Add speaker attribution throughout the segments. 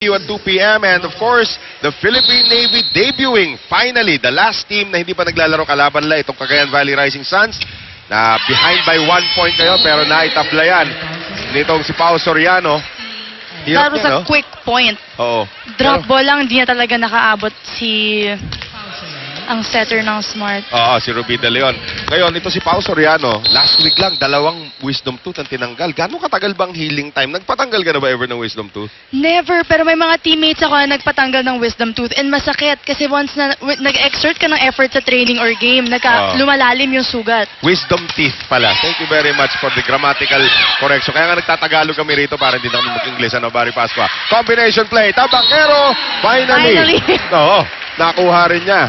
Speaker 1: you at 2 p.m. And of course, the Philippine Navy debuting finally. The last team na hindi pa naglalaro kalaban nila, itong Cagayan Valley Rising Suns, na behind by 1 point kayo pero naitabla yan nitong si Pao Soriano.
Speaker 2: That was a quick point.
Speaker 1: Oo.
Speaker 2: Drop ball lang, hindi na talaga nakaabot si ang setter ng Smart.
Speaker 1: Oo, si Ruby De Leon. Ngayon, ito si Pao Soriano, last week lang, 2 wisdom tooth ang tinanggal. Gano'ng katagal bang healing time? Nagpatanggal ka na ba ever ng wisdom tooth?
Speaker 2: Never, pero may mga teammates ako na nagpatanggal ng wisdom tooth and masakit kasi once na nag-exert ka ng effort sa training or game, lumalalim yung sugat.
Speaker 1: Wisdom teeth pala. Thank you very much for the grammatical correction. Kaya nga nagtatagalog kami rito para hindi na kami mag-Ingles. Ano, Barry Pascua? Combination play. Tabakero, finally. Oo, nakuha rin niya.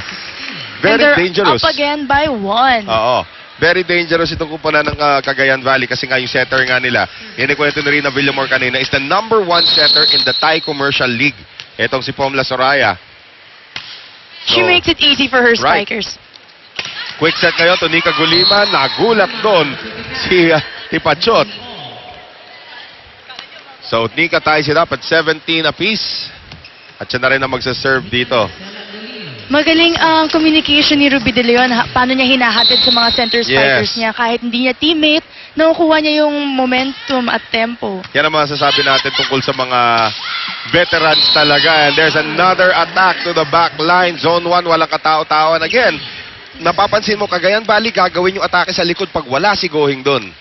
Speaker 1: Very dangerous.
Speaker 2: Up again by 1.
Speaker 1: Oo. Very dangerous itong kumpana ng Cagayan Valley kasi nga yung setter nga nila. Inikwento na rin na Villamor kanina is the #1 setter in the Thai Commercial League. Etong si Pomla Soraya.
Speaker 2: She makes it easy for her spikers.
Speaker 1: Quick set ngayon, Tonica Gulima. Nagulat doon si Tipachot. So, Nika ties it up at 17 apiece. At siya na rin ang magsaserve dito.
Speaker 2: Magaling ang communication ni Ruby De Leon. Paano niya hinahatid sa mga center spikers niya. Kahit hindi niya teammate, nakukuha niya yung momentum at tempo.
Speaker 1: Yan ang masasabi natin tungkol sa mga veterans talaga. And there's another attack to the back line. Zone 1, walang katao-tao. And again, napapansin mo, Cagayan Valley gagawin yung atake sa likod pag wala si Gohing doon.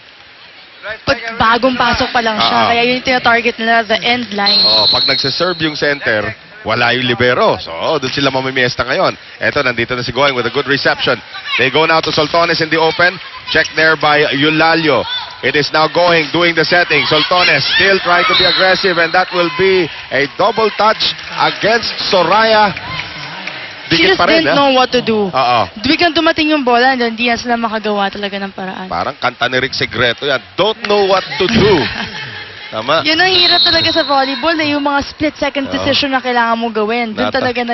Speaker 2: Pag bagong pasok pa lang siya. Kaya yun yung tinatarget nila, the end line.
Speaker 1: Pag nagsaserve yung center, wala yung libero. So, doon sila mamimiesta ngayon. Eto, nandito na si Gohing with a good reception. They go now to Soltones in the open. Check there by Eulalio. It is now Gohing doing the setting. Soltones still trying to be aggressive and that will be a double touch against Soraya.
Speaker 2: She just didn't know what to do. Biglang dumating yung bola and hindi na sila makagawa talaga ng paraan.
Speaker 1: Parang kanta ni Rick Segreto yan. Don't know what to do. Tama.
Speaker 2: Yun ang hirap talaga sa volleyball, yung mga split-second decision na kailangan mo gawin. Doon talaga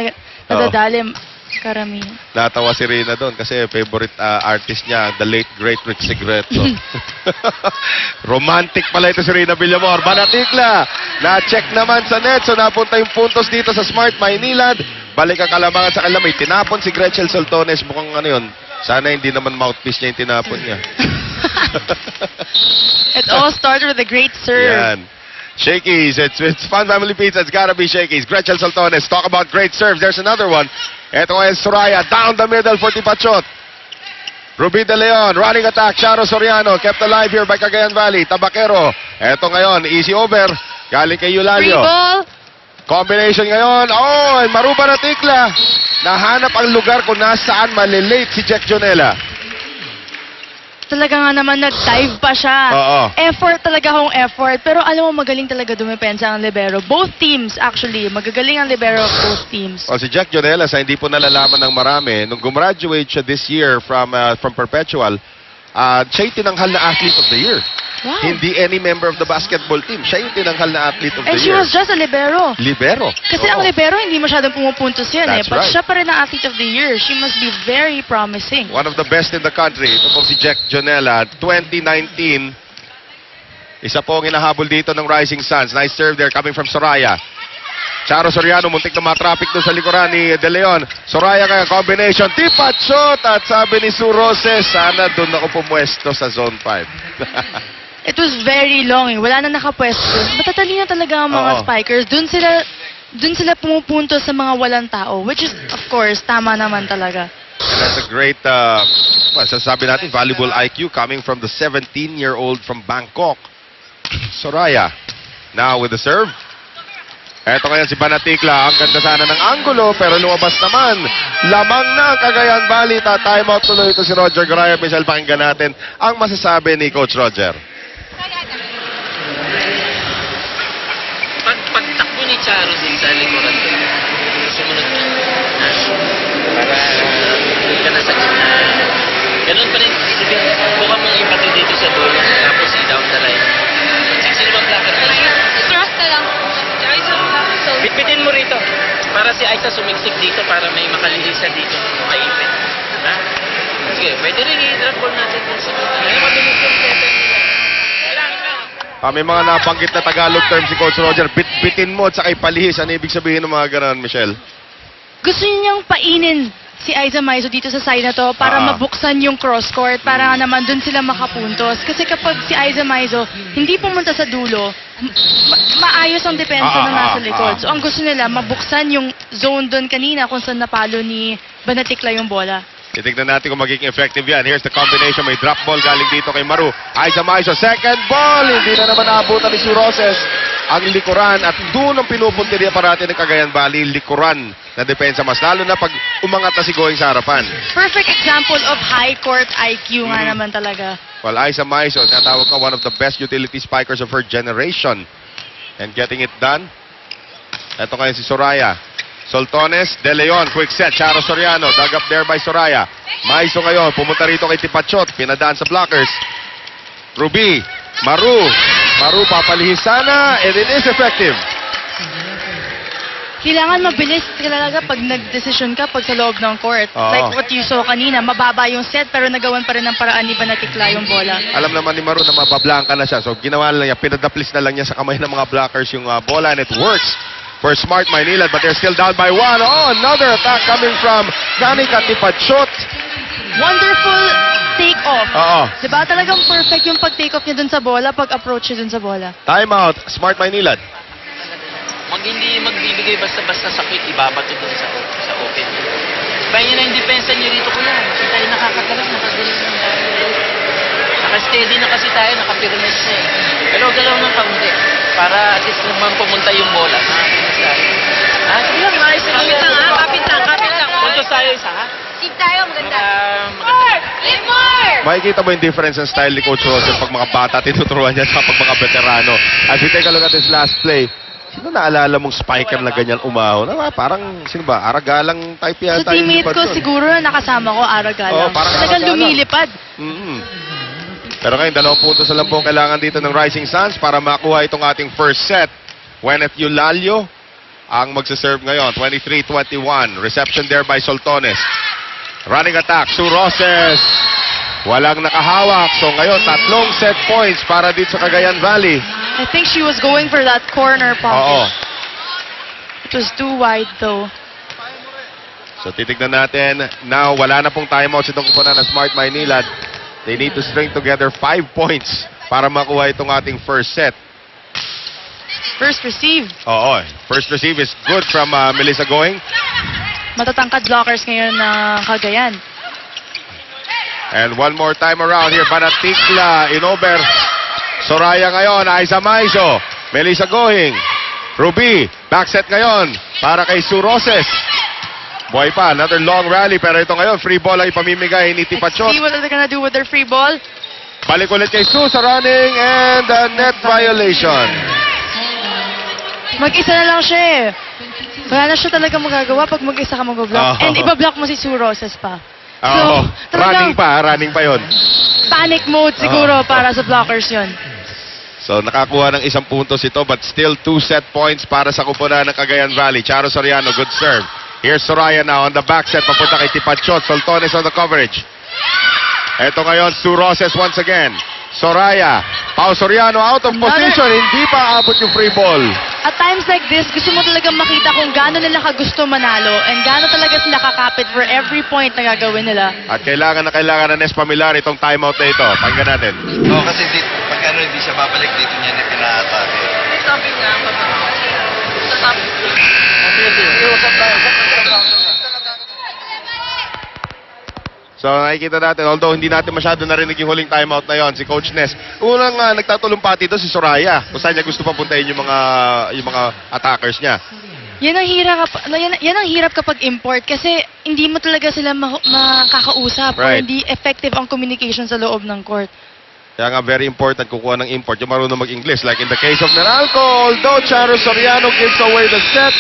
Speaker 2: nadadalim karamihan.
Speaker 1: Natawa si Rina doon kasi favorite artist niya, the late great Rick Segreto. Romantic pala ito si Rina Villamor. Banatikla, na-check naman sa net. So napunta yung puntos dito sa Smart Maynilad. Balik ang kalamangan sa kanila. May tinapon si Gretchen Soltones. Mukhang ano yun. Sana hindi naman mouthpiece niya yung tinapon niya.
Speaker 2: It all started with a great serve.
Speaker 1: Yan. Shakey's. It's Fun Family Pizza. It's gotta be Shakey's. Gretchen Soltones. Talk about great serves. There's another one. Ito ngayon Soraya. Down the middle for Tipachot. Ruby De Leon. Running attack. Charo Soriano. Kept alive here by Cagayan Valley. Tabakero. Ito ngayon. Easy over. Galing kay Eulalio.
Speaker 2: Free ball.
Speaker 1: Combination ngayon. Oh, Maruba na Tikla. Nahanap ang lugar kung nasaan malilate si Jack Jonella.
Speaker 2: Talaga nga naman nag-dive pa siya. Effort talaga akong effort. Pero alam mo, magaling talaga dumepensa ang libero. Both teams, actually. Magagaling ang libero of both teams.
Speaker 1: Si Jack Jonella, sa hindi po nalalaman ng marami, nung gumraduate siya this year from Perpetual, siya yung tinanghal na Athlete of the Year.
Speaker 2: Wow.
Speaker 1: Hindi any member of the basketball team. Siya yung tinanghal na Athlete of the
Speaker 2: And
Speaker 1: Year.
Speaker 2: she was just a libero.
Speaker 1: Libero.
Speaker 2: Kasi ang libero, hindi masyadong pumupuntos yan.
Speaker 1: That's
Speaker 2: But
Speaker 1: right.
Speaker 2: siya pa rin ang Athlete of the Year. She must be very promising.
Speaker 1: One of the best in the country. Ito po si Jack Jonella. 2019. Isa po ang inahabol dito ng Rising Suns. Nice serve there coming from Soraya. Charo Soriano, muntik na matraffic doon sa likuran ni De Leon. Soraya kaya combination. Tipachot! At sabi ni Sue Roses, sana doon ako pumwesto sa Zone 5.
Speaker 2: It was very long. Wala na nakapwesto. Matatalino talaga ang mga spikers. Doon sila pumupunto sa mga walang tao. Which is, of course, tama naman talaga.
Speaker 1: And that's a great, sasabi natin, valuable IQ coming from the 17-year-old from Bangkok. Soraya. Now with the serve. Eto ngayon si Banatikla. Ang ganda sana ng anggulo, pero lumabas naman. Lamang na ang Cagayan Valley. Time out tuloy ito si Roger Garaya. Michelle, pakinggan natin ang masasabi ni Coach Roger.
Speaker 3: Pagtakbo ni Charo din sa likuran ko, sumunod ka. Para hindi ka na sa gitna. Ganun pa rin, buka mong ipato dito sa dulo, tapos i-down the line. Sino bang placker mo?
Speaker 4: Cross na lang.
Speaker 3: Bitbitin mo rito. Para si Aiza sumiksik dito para may makalilisa dito. Makaipit. Ha? Sige, pwede rin i-drop ball natin kung sino. Ngayon mabilis yung setter nila. Kailangan ka.
Speaker 1: May mga nabanggit na Tagalog term si Coach Roger. Bit-bitin mo at saka ipalihis. Ano ibig sabihin ng mga gano'n, Michelle?
Speaker 2: Gusto niyang painin si Aiza Maizo dito sa side na to para mabuksan yung cross court para nga naman dun sila makapuntos. Kasi kapag si Aiza Maizo hindi pumunta sa dulo, maayos ang depensa na nasa likod. So ang gusto nila, mabuksan yung zone dun kanina kung saan napalo ni Banatikla yung bola.
Speaker 1: Titignan natin kung magiging effective yan. Here's the combination. May drop ball galing dito kay Maru. Aiza Maizo, second ball. Hindi na naman naabutan ni Suroses ang likuran. At doon ang pinupuntirya parati ng Cagayan Valley, likuran na depensa. Mas lalo na pag umangat na si Going sa harapan.
Speaker 2: Perfect example of high court IQ nga naman talaga.
Speaker 1: Well, Aiza Maizo, natawag ka one of the best utility spikers of her generation. And getting it done. Ito ngayon si Soraya. Soltones, De Leon, quick set. Charo Soriano, dug up there by Soraya. Maizo ngayon, pumunta rito kay Tipachot. Pinadaan sa blockers. Ruby, Maru. Maru, papalihis sana. And it is effective.
Speaker 2: Kailangan mabilis talaga pag nag-decision ka pag sa loob ng court. Like what you saw kanina, mababa yung set pero nagawan pa rin ng paraan ni Banatikla yung bola.
Speaker 1: Alam naman ni Maru na mabablanka na siya. So ginawa lang niya, pinadaplis na lang niya sa kamay ng mga blockers yung bola and it works for Smart Maynilad, but they're still down by 1. Oh, another attack coming from Kanika Tipachot.
Speaker 2: Wonderful take-off.
Speaker 1: Oo.
Speaker 2: Diba talagang perfect yung pag-take-off niya dun sa bola, pag-approach niya dun sa bola.
Speaker 1: Timeout, Smart Maynilad.
Speaker 3: Hindi magbibigay basta-basta sa quick, ibabato dun sa open. Kaya yun ang depensa niyo rito, kuya. Kasi tayo nakakagalang, nakagaling lang tayo. Naka-steady na kasi tayo, naka-pyramid na eh. Galaw-galaw ng kaunti. Para at least naman pumunta yung bola. Nakakinis tayo. Sige lang, nice. Kapit lang ha, kapit lang. Puntos tayo isa ha.
Speaker 4: Team tayo, maganda.
Speaker 3: Live more!
Speaker 1: Makikita mo yung difference ng style ni Coach Roger pag mga bata tinuturuan niya sa pag mga veterano. As we take a look at this last play, sino naalala mong spiker na ganyan umahon? Parang, sino ba? Aragalang type
Speaker 2: Sa
Speaker 1: yata.
Speaker 2: teammate ko, siguro nakasama ko, Aragalang.
Speaker 1: Parang
Speaker 2: Talagang
Speaker 1: Aragalang.
Speaker 2: lumilipad.
Speaker 1: Pero ngayon, 2 puntos na lang po ang kailangan dito ng Rising Suns para makuha itong ating first set. Gwyneth Eulalio ang magsaserve ngayon. 23-21. Reception there by Soltones. Running attack. Sue Roses. Walang nakahawak. So ngayon, 3 set points para dito sa Cagayan Valley.
Speaker 2: I think she was going for that corner pocket.
Speaker 1: Oo.
Speaker 2: It was too wide though.
Speaker 1: So titignan natin. Now, wala na pong timeout sa itong kupunan ng Smart Maynilad. They need to string together 5 points para makuha itong ating first set.
Speaker 2: First receive.
Speaker 1: Oo. First receive is good from Melissa Going.
Speaker 2: Matatangkad blockers ngayon ng Cagayan.
Speaker 1: And one more time around here. Banatikla, Inober. Soraya ngayon. Aiza Maizo. Melissa Going. Ruby. Backset ngayon para kay Sue Roses. Boy pa, another long rally. Pero ito ngayon, free ball ang ipamimigay ni Tipachot.
Speaker 2: See what they're gonna do with their free ball.
Speaker 1: Balik ulit kay Sue sa running and a net violation.
Speaker 2: Mag-isa na lang siya eh. Wala na siya talaga magagawa pag mag-isa ka mag-block. And iba-block mo si Sue Roses pa.
Speaker 1: Oo.
Speaker 2: talagang
Speaker 1: Running pa yon.
Speaker 2: panic mode siguro para sa blockers yon.
Speaker 1: So nakakuha ng 1 puntos ito but still 2 set points para sa kupunan ng Cagayan Valley. Charo Soriano, good serve. Here's Soraya now on the back set. Papunta kay Tipachot. Soltones on the coverage. Ito ngayon, Sue Roses once again. Soraya. Pao Soriano out of position. Hindi pa abot yung free ball.
Speaker 2: At times like this, gusto mo talaga makita kung gaano nila kagusto manalo and gaano talaga sila kakapit for every point na gagawin nila.
Speaker 1: At kailangan na Nes Pamilar itong timeout na ito. Pakinggan natin.
Speaker 5: Oo, kasi pag hindi siya babalik dito niya na pinaatake.
Speaker 4: Sabi nga, sa top.
Speaker 1: So nakikita natin, although hindi natin masyado narinig yung huling timeout na yon, si Coach Nes. Unang nagtatulumpati dito si Soraya. Kung saan niya gusto papuntahin yung mga attackers niya.
Speaker 2: Yan ang hirap kapag import kasi hindi mo talaga sila makakausap or
Speaker 1: Right.
Speaker 2: hindi effective ang communication sa loob ng court.
Speaker 1: Kaya nga very important kukuha ng import yung marunong mag-English. Like in the case of Meralco, although Charo Soriano gives away the set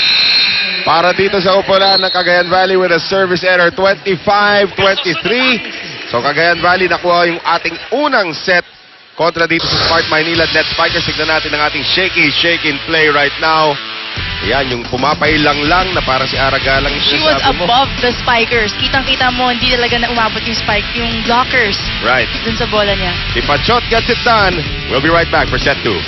Speaker 1: para dito sa upunan ng Cagayan Valley with a service error 25-23. So Cagayan Valley nakuha yung ating unang set kontra dito sa Smart Maynilad Net Spikers. Tignan natin ang ating shaky in play right now. Yan, yung pumapailang lang na parang si Aragalang yung
Speaker 2: She was
Speaker 1: sinasabi mo.
Speaker 2: above the spikers. Kitang-kita mo, hindi talaga na umabot yung spike, yung blockers
Speaker 1: Right.
Speaker 2: dun sa bola niya.
Speaker 1: Si Pachot gets it done. We'll be right back for set 2.